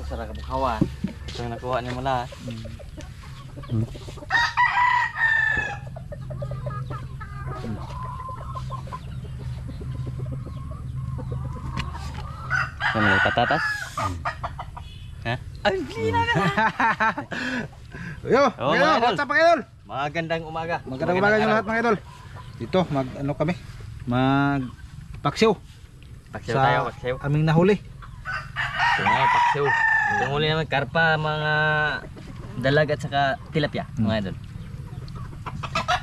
Sarap ka kawan. Ito yung nakuha niya mula. Ano may patatas? Ha? Ay, gina na! Yo, Oh, mga mga idol, idol. what's up mga idol? Magandang umaga. Magandang umaga nyo lahat mga idol. Dito, mag ano kami? Mag paksiw Paksiw tayo, paksiw. aming nahuli. Ito nga, paksiw. Ito muli naman, karpa, mga dalag at saka tilapia, mga idol.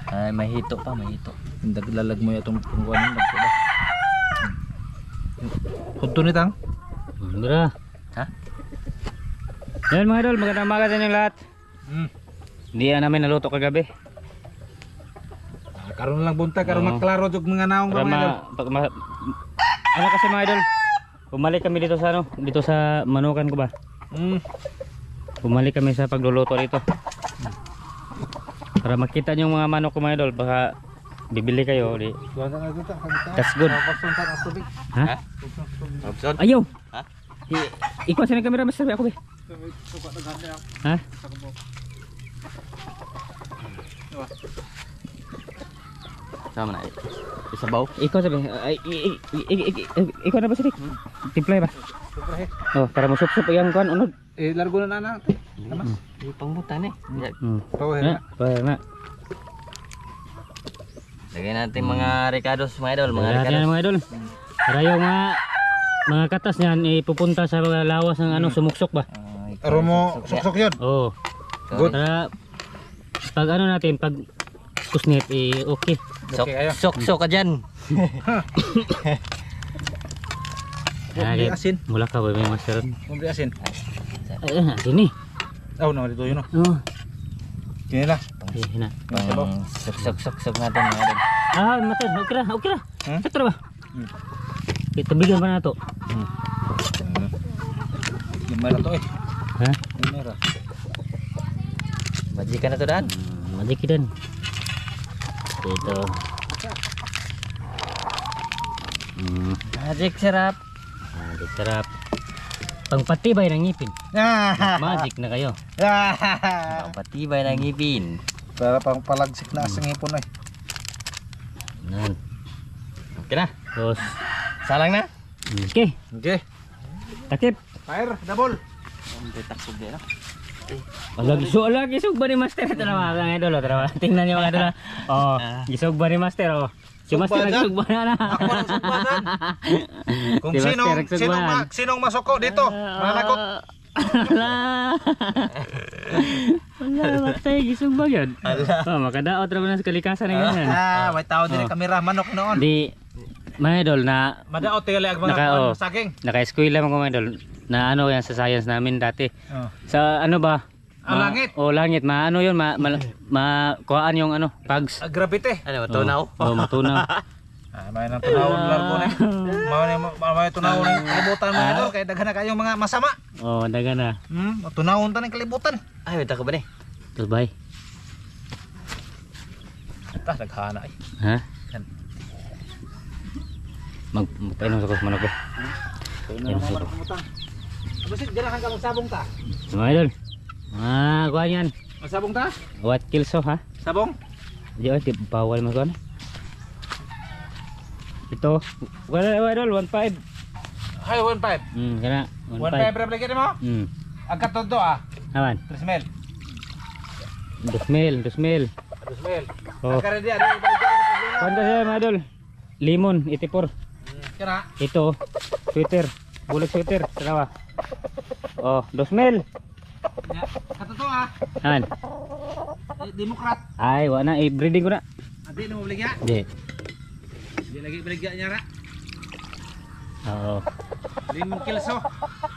Ay, may hito pa, may hito. Daglalag mo itong pungkuan ng dagko. Kunto ni tang. Mura. Ha? Yan mga idol, magandang umaga sa inyo lahat. Hindi namin naluto kagabi. Karon lang bunta, karon Oo. maklaro jug mga naong Para mga idol. ano kasi mga idol, bumalik kami dito sa ano, dito sa manukan ko ba? Bumalik kami sa pagluluto dito. Para makita niyo yung mga manok ko mga idol, baka bibili kayo. Di. That's good. Ha? Robson? Ayaw! Ha? Ikaw sa kamera, mas sabi ako be. Ha? Sama na, isabaw. Ikaw sabi, ikaw na ba sidik? Timplay ba? Oh, para mo sup-sup yung kuan unod. Eh largo na na. Lamas. Hindi pang butan eh. Paweh Ha? na. Pwede na. Lagyan natin mga ricados mga idol, mga Mga ricados. mga idol. Para yung mga katas niyan ipupunta sa mga lawas ng ano sumuksok ba? Aro mo suksok yun. Oo. Good. Para pag ano natin pag kusnit okay. Sok, Okay, ayo. sok ka dyan. Bumili asin. Mula ka ba may master? Bumili asin. Sini. Oh, no dito yun. Oh. Kini lah. Hina. Pang sok natin mga idol. Mater, okay ra, okay ra. Hmm? Sakto ba? Kita bigyan pa na to. Gimana to eh? Ha? Gimana? Majikan na to daan. Majiki dan. Dito. Magic sarap. Di sarap. Pangpatibay ng ngipin. Magic na kayo. Patibay ng ngipin. Para pang palagsik na asang ipon eh. Nan. Okay na. Terus. Salang na. Okay. Okay. Takip. Fire, double. Hindi taksog din no. Lagi gisog ba ni Master? Ito na mga idol. Tingnan niyo mga idol. Oh, gisog ba ni Master? Oh. Si Master nagsug ba na? Ako ang sugbadan. Kung Si Master nagsugbahan. sinong masoko dito, manakot. Wala. Wala, matay. Gisog ba yun? Oh, makadaot naman na sa kalikasan na ganyan. May tao din kamera manok noon. Di, mga idol na Madaot tiyali ang Naka- mga saging. naka-eskwela mo mga idol na ano yan sa science namin dati. Sa ano ba? Langit. Oh, langit. Maano yun? Kuhaan yung ano? Pags. Gravity. Ano, tunaw? Oh, matunaw. May nang tunaw largo na. May tunaw ng kalibutan mga idol kay daghan na kayong mga masama. Oh, daga na. Tunawon ta ng kalibutan. Ay, may tako ba ni? Terus bay. Daghana ay. Ha? Magpainom sa kus manok ba? Painom sa kus. Basit ganahan ka magsabong ta. Mga idol. Kuhaan yan. Magsabong ta? What kills ha? Sabong? Di ay, bawal mo kuhaan. Ito. Wala idol, 1.5. Hay 1.5. Kana 1.5 replicate mo? Agkat todo Awan. 3,000. 2,000. 2,000. Oh. Agkat dia Kuhaan kasi mga idol. Limon, 84. Kana. Ito, sweater. Bulag sweater. Tarawa. Oh, 2,000. Katoto Awan. Demokrat. Ay, wala na. I-breeding ko na. Adi mo beligya. Di. Di lagi beligya nya ra. Oo. 5 kilso.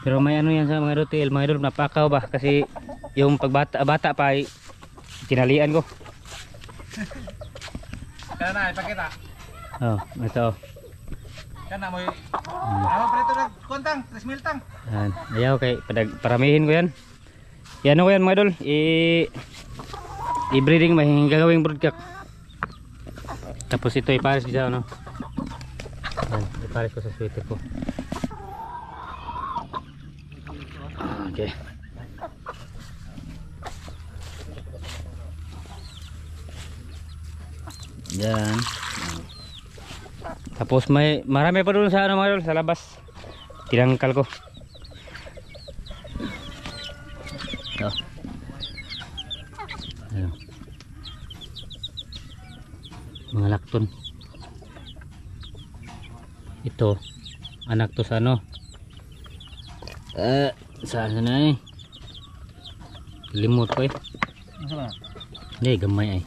Pero may ano yan sa mga hotel, mga idol, napakaw ba? Kasi yung bata pa ay tinalian ko. Kana ipakita. Oh, ito. Kana mo. Ano preto nag kontang 3,000 tang. Yan. Ayaw kay paramihin ko yan. Yan ako yan mga idol. I-breeding may gagawing broodcock. Tapos ito ipares dito ano. Yan, ipares ko sa sweater ko. Okay. Yan. Tapos marami pa doon sa ano mga idol, sa labas. Tinangkal ko. Ito. Ayun. Mga lakton. Ito anak to sa ano. Saan na eh? Limot ko eh. Ano na? Hindi, gamay eh.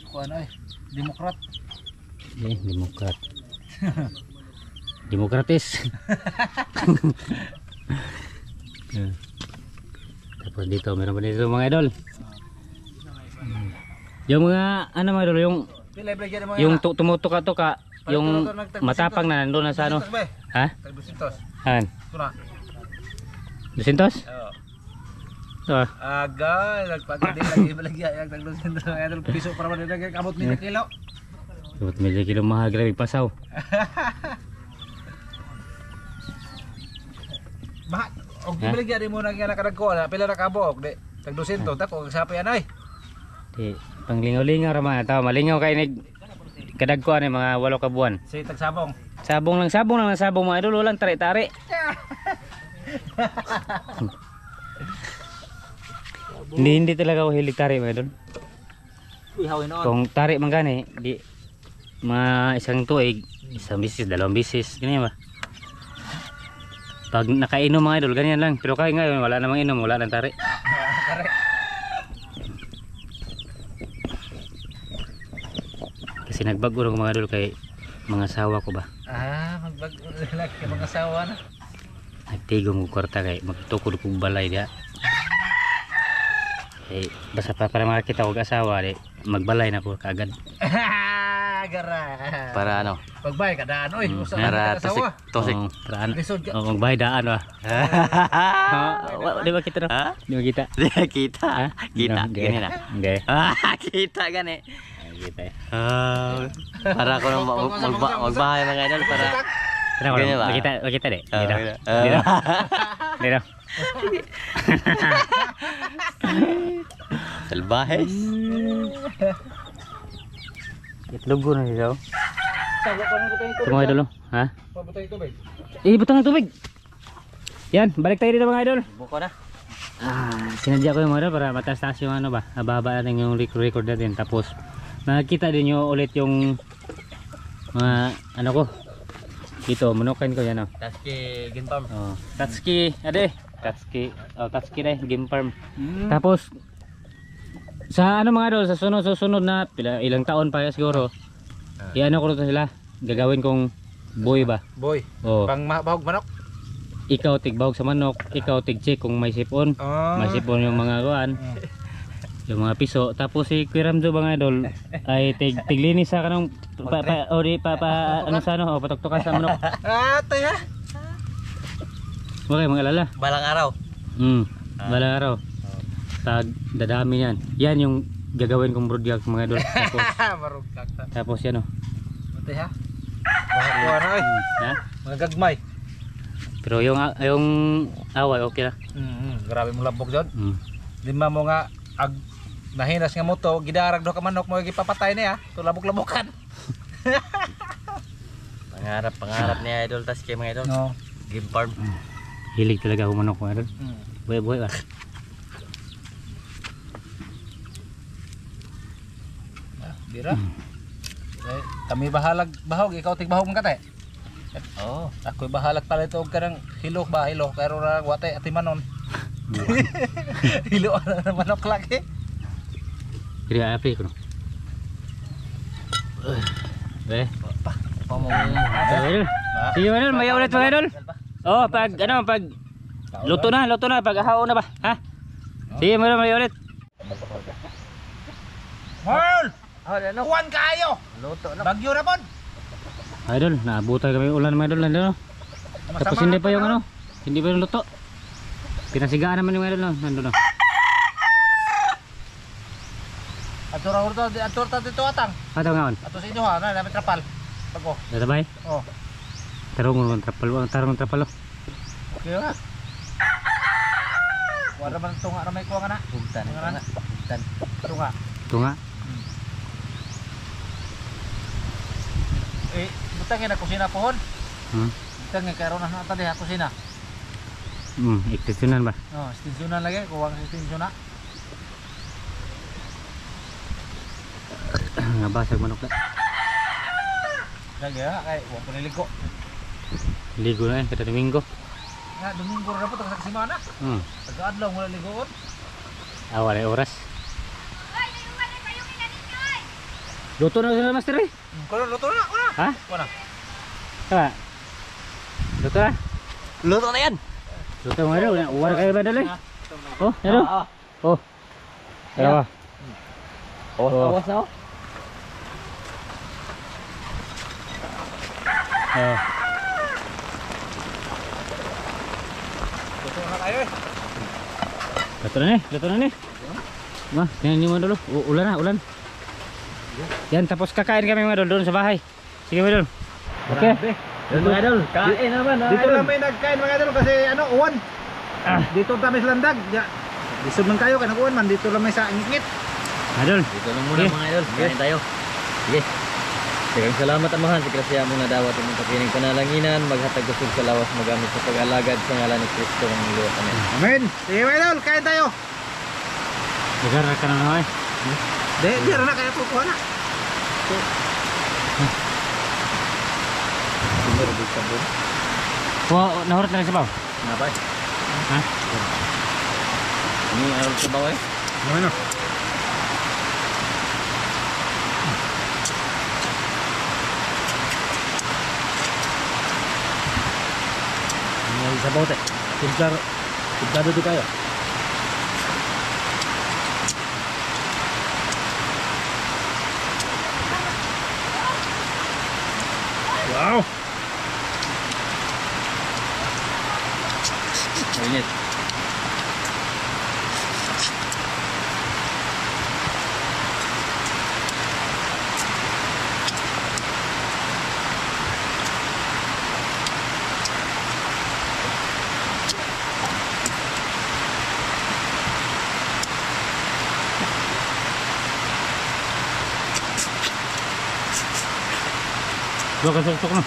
Kuan ay, Demokrat. Demokrat. Demokratis. Yan. Tapos dito, meron pa dito mga idol. Yung mga, ano mga idol, yung tumutuka-tuka, yung matapang na nandun na sa ano. Ha? Tag 200. Han? Ito na. 200? Oo. Ito ah. Aga, nagpagkadi lagi balagya yang tag 200 mga idol piso para man nagay kamot 1 kilo. Dapat medyo kilo mahal, grabe pasaw. Bah, og gibalagya di mo nang yana kadagko na pila ra kabok di. Tag 200 ta ko sapi anay. Di, panglingaw-lingaw raman. Tawa, malingaw kayo kadagkuan eh, mga 8 ka buwan. Say tag sabong. Sabong lang mga idol, walang tari-tari. Hindi talaga ako hilig tari mga idol. Uy, hawin on. Kung tari man gani, di isang tuig, isang bisis, 2 bisis, ganyan ba? Pag nakainom mga idol, ganyan lang. Pero kaya ngayon, wala namang inom, wala nang tari. Tari. Kasi nagbago rin mga idol kay mga asawa ko ba. Magbago lang kay mga asawa na. Nagtigong ko kwarta kay magtukod kong balay dia. Eh, basta pa para makakita ko asawa di, magbalay na ko kaagad. Gara. Para ano? Pagbay kadaan oy, usa Para ka asawa. tosik. Para ano? Lisod ka. Magbay daan ba? Di ba kita no? Ha? Di ba kita? Kita. Ha? Kita. Gani na. Okay. Kita gani. Kita eh. Para ko nang magbahay mga idol para Kenapa? Ganyan ba? Makita deh. Oh, Dito. gitu. Dito. Dito. Salbahes. Itlog ko na dito. Sawa pa nang butang Ito mga idol. Ha? Pabutay tubig. Butang ng tubig. Yan, balik tayo dito mga idol. Buko na. Sinadya ko yung mga idol para mataas-taas yung ano ba. Hababa natin yung record natin. Tapos, nakikita din nyo ulit yung mga ano ko. Dito, manukan ko yan. Taski ginpam. Oh, Tatsuki, ade. Tatsuki deh, game farm. Tapos sa ano mga idol, sa susunod na ilang taon pa siguro. I-ano ko to sila. Gagawin kong boy ba. Boy. Oh. Pang bahog manok. Ikaw tigbawag sa manok, ikaw tig-check kung may sipon. May sipon yung mga kuan. Yung mga piso. Tapos si Kuiramjo mga idol ay tiglinis sa kanong ano sa ano, patuktukan sa manok. Tay ha. Okay, mga alala. Balang araw. Balang araw. Tag dadami yan. Yan yung gagawin kong broadcast mga idol. Marugtak ta. Tapos yan oh. Tay ha. Kuha na oy. Ha? Mga gagmay. Pero yung away okay na. Grabe mo lambok jud. Di mo nga nahinas nga mo to, gidarag do ka manok mo gipapatay niya, to labok-labokan. Pangarap niya idol Taski mga idol. No. Game farm. Hilig talaga ako manok mga idol. Buhay ba? Bira. Kami bahalag bahog, ikaw tig bahog man kate. Oh. Ako'y bahalag pala ito og kanang hilok ba hilok pero ra watay atimanon. Hilo na manok laki. Kiri api ko no. Idol. Sige idol, may ulit mga idol. Oh, pag luto na, pag haon na ba? Ha? Sige mga idol, may ulit. Marl! Kuwan kayo. Luto na. Bagyo na pod. Idol, naabutan kami ulan mga idol nandun. Tapos hindi pa yung ano, hindi pa yung luto. Pinasigaan naman yung idol nandun. Atur ta dito atang. Ato ngaon. Ato sa inyo ha, na namin trapal. Pagko. Databay? Oh. Tarong ng trapal, tarong ng trapal. Okay na. Wala man tunga na may kuha nga na. Bugtan. Nga na. Bugtan. Tunga. Ito nga. Eh, butang na kusina pohon. Hmm. Butang karon na nata diha kusina. Ekstensyonan ba? Oh, extensionan lagi, kuha ka extensiona. Nga basag manok na. Lagi ha, kay wa pa niligo. Ligo na kada Domingo. Nga Domingo ra po tag semana. Taga-adlaw wala ligoon. Awal ay oras. Luto na sila master eh. Kuno luto na, kuno. Ha? Kuno. Tama. Luto na. Luto na yan. Luto mo rin. Uwar kayo ba dali? Oh, ano? Oh. Dalawa. Awas na. Oh. Luto na kayo eh. Luto na ni. Ma, tingnan niyo mo dulu. Ulan na, ulan. Yan, tapos kakain kami mga idol doon sa bahay. Sige mga idol. Okay. Doon mga idol, kain naman. Dito lang may nagkain mga idol kasi ano, uwan. Dito tamis landag. Lisod man kayo, kanang uwan man. Dito lang may sa ngit-ngit. Idol. Dito lang muna Sige. mga idol, kain tayo. Sige. Daghang salamat amahan sa grasya mo na dawat imong kapining panalanginan, maghatag usog sa lawas magamit sa pag-alagad sa ngalan ni Kristo ang luwa kami. Amen. Sige mga idol, kain tayo. Agar ka na naman. Di na kaya kukuha na. Sumber di sabon. Oh, nahurot na rin sa baw. Napa? Ha? Ini harus ke bawah. Ano? May sabaw te. Timplado di kayo. Wow. Init. Dua ka sok-sok na.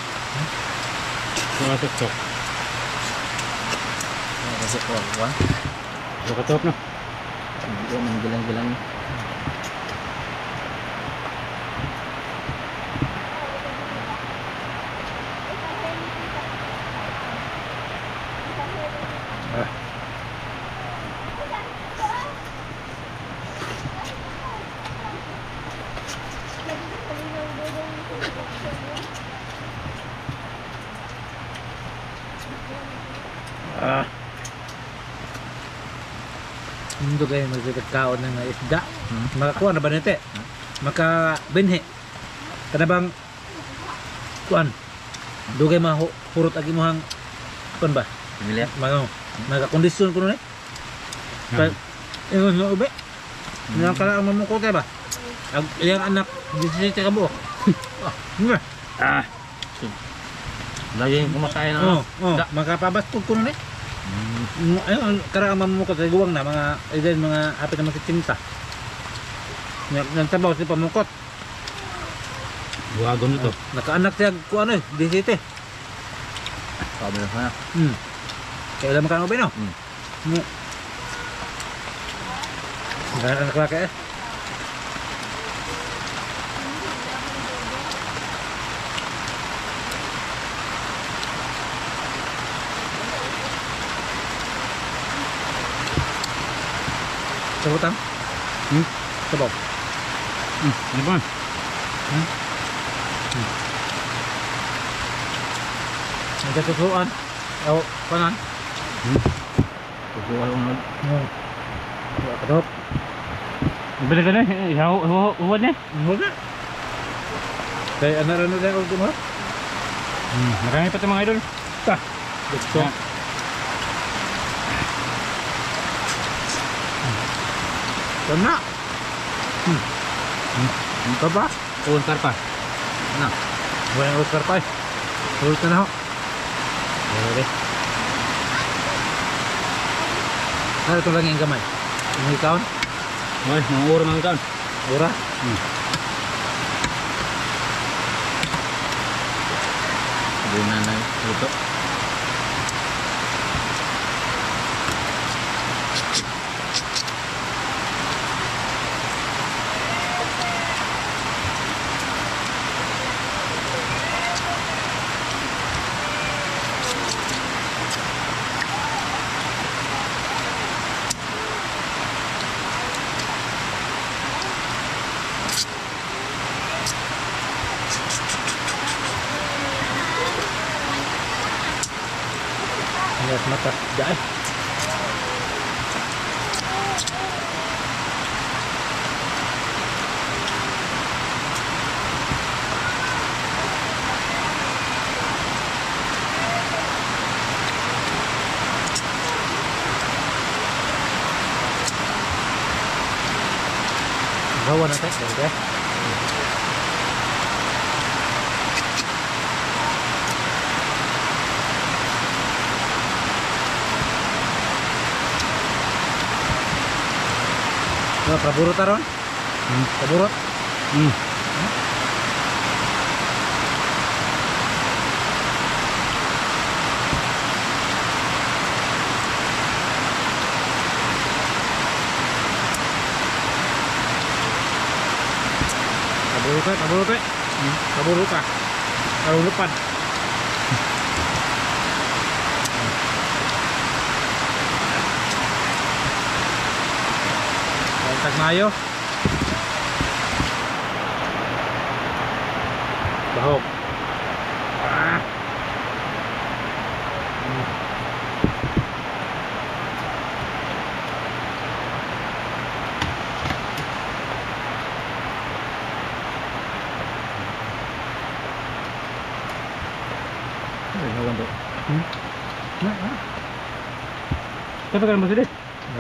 Dua ka sok-sok. Masuk ke bawah. Dua ka top na. Dia menggelang-gelang. Mundo kayo magkakaon ng isda. Makakuha na ba nito? Makabinhi. Kada bang kuan. Dugay mahurot agi mo hang kuan ba? Pemilihan. Magkakondisyon ko nun eh. Kaya, yung ube. Yung kala ang mamukot ba? Yung anak, 17 ka buo. Lagi yang kumakain Oo, makapabastog ko nun eh. Ayun, kara ang mamukot sa guwang na, mga apit na magsitinta. Nagtabaw si pamukot. Buwagon ito. Nakaanak siya ko ano eh, 17. Sabi na sana. Kailan makan ube no? Gak anak laki eh. Sabutan? Sabaw? Ano ba? Nagkatusuan? O, kanan? Kukuha lang nun. Kadot? Balik ka na. Huwad na. Huwag na. Kaya ano na ako mo? Marami pa ito mga idol. Gusto. Tama. Ito ba? Untar pa. Ano? Buwan Oscar pa eh. Ulit na ako. Okay. Ano ito lang yung gamay? Yung ikaon? Ay, mga uro mga kaon. Ura? Hindi na na luto. Lihat mata. Dah. Bawa nanti, deh. Paburot taron? Paburot? Paburot. Paburot ka. Kalau depan. Kontak mayo. Bahok. Siapa kan masih deh?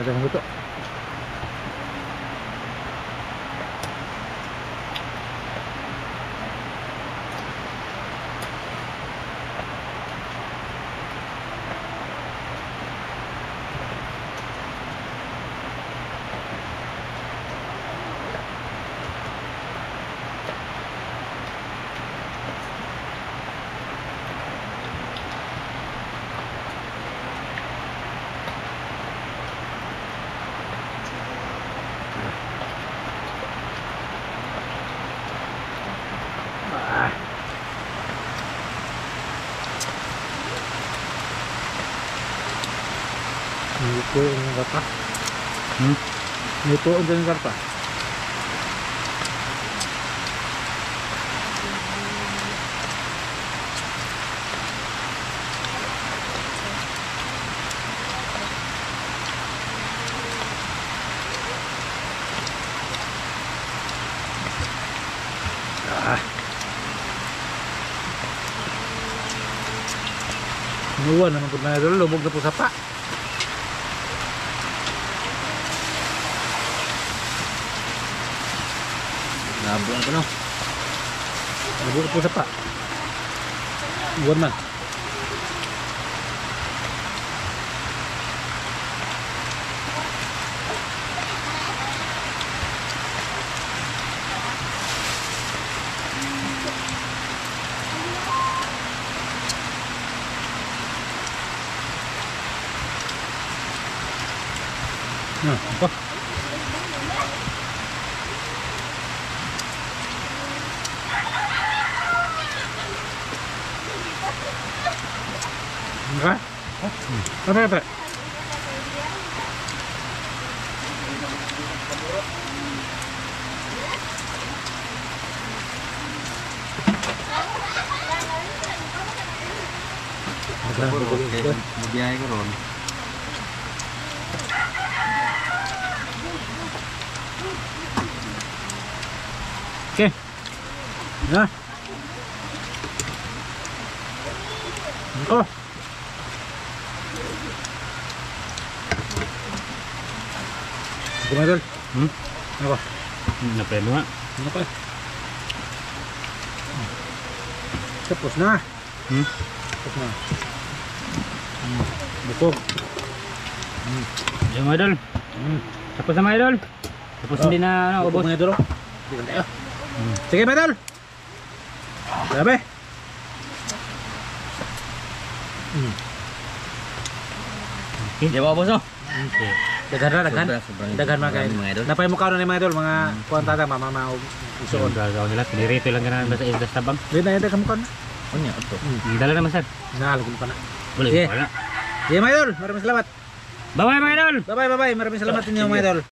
Ada yang betul. Luto yung karpa. Luto yung karpa. Nuwan naman po na dulu, lubog na po sa pa. Nabuan ko no. Lubog na po sa pa. Nuwan man. Apa? Enggak? Apa? Biyahe ko ron. Oke. Nah. Oh. Gimana, Dol? Apa? Napreno nga. Ano pa? Tapos na. Tapos na. Bukog. Yung mga idol. Tapos na mga idol. Tapos hindi na ano, ubos. Ubos mga idol. Sige mga idol. Grabe. Di ba boss oh? Okay. Daghan na, daghan. Sobrang Daghan mga kain. mga idol. Napay mo kaon na mga idol, mga kuan tata mama Suon isuon. gagawin nila. Pinirito lang ganun basta isda sa tabang. Dili na ito kamu kan. Ano yan? Ito. Dala naman sir. Nalagin pa na. Boleh. Sige. Wala. Sige mga idol, maraming salamat. Bye bye mga idol. Bye bye. Maraming salamat ninyo mga idol.